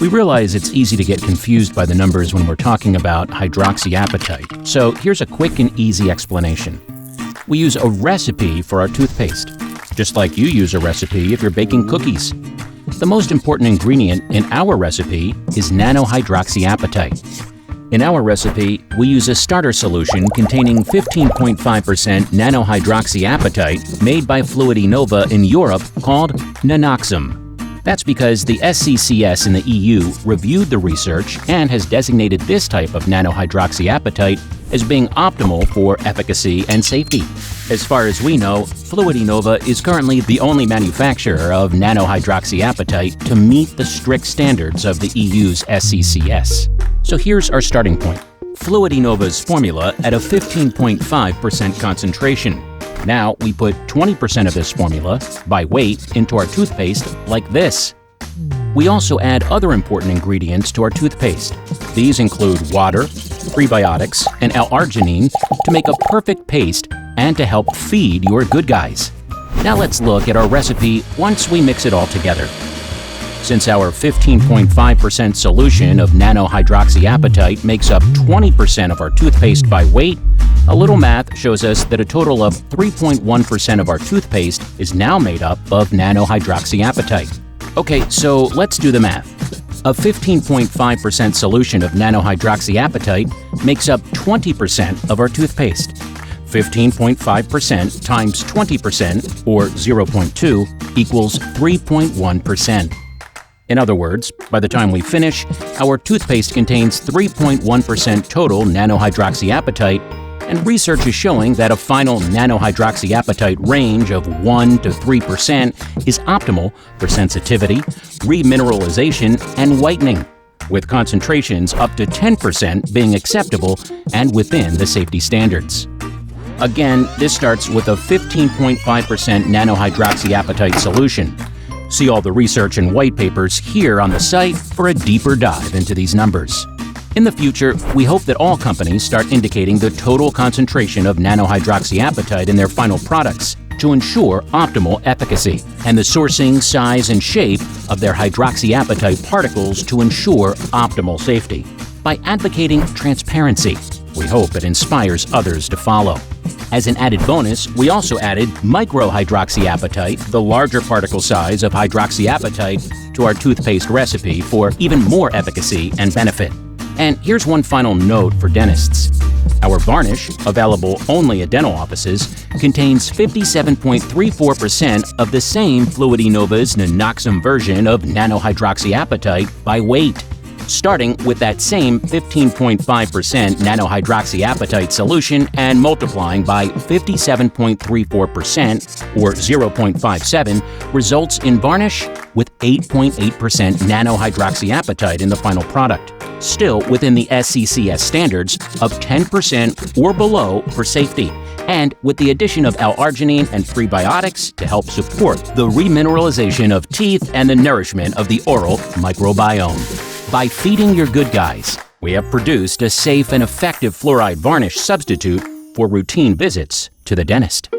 We realize it's easy to get confused by the numbers when we're talking about hydroxyapatite, so here's a quick and easy explanation. We use a recipe for our toothpaste, just like you use a recipe if you're baking cookies. The most important ingredient in our recipe is nanohydroxyapatite. In our recipe, we use a starter solution containing 15.5% nanohydroxyapatite made by Fluidinova in Europe called Nanoxum. That's because the SCCS in the EU reviewed the research and has designated this type of nanohydroxyapatite as being optimal for efficacy and safety. As far as we know, Fluidinova is currently the only manufacturer of nanohydroxyapatite to meet the strict standards of the EU's SCCS. So here's our starting point. Fluidinova's formula at a 15.5% concentration. Now we put 20% of this formula, by weight, into our toothpaste like this. We also add other important ingredients to our toothpaste. These include water, prebiotics, and L-arginine to make a perfect paste and to help feed your good guys. Now let's look at our recipe once we mix it all together. Since our 15.5% solution of nanohydroxyapatite makes up 20% of our toothpaste by weight, a little math shows us that a total of 3.1% of our toothpaste is now made up of nanohydroxyapatite. Okay, so let's do the math. A 15.5% solution of nanohydroxyapatite makes up 20% of our toothpaste. 15.5% times 20%, or 0.2, equals 3.1%. In other words, by the time we finish, our toothpaste contains 3.1% total nanohydroxyapatite, and research is showing that a final nanohydroxyapatite range of 1 to 3% is optimal for sensitivity, remineralization, and whitening, with concentrations up to 10% being acceptable and within the safety standards. Again, this starts with a 15.5% nanohydroxyapatite solution. See all the research and white papers here on the site for a deeper dive into these numbers. In the future, we hope that all companies start indicating the total concentration of nanohydroxyapatite in their final products to ensure optimal efficacy, and the sourcing, size, and shape of their hydroxyapatite particles to ensure optimal safety. By advocating transparency, we hope it inspires others to follow. As an added bonus, we also added microhydroxyapatite, the larger particle size of hydroxyapatite, to our toothpaste recipe for even more efficacy and benefit. And here's one final note for dentists. Our varnish, available only at dental offices, contains 57.34% of the same Fluidinova's Nanoxum version of nanohydroxyapatite by weight. Starting with that same 15.5% nanohydroxyapatite solution and multiplying by 57.34%, or 0.57, results in varnish with 8.8% nanohydroxyapatite in the final product, still within the SCCS standards of 10% or below for safety, and with the addition of L-arginine and prebiotics to help support the remineralization of teeth and the nourishment of the oral microbiome. By feeding your good guys, we have produced a safe and effective fluoride varnish substitute for routine visits to the dentist.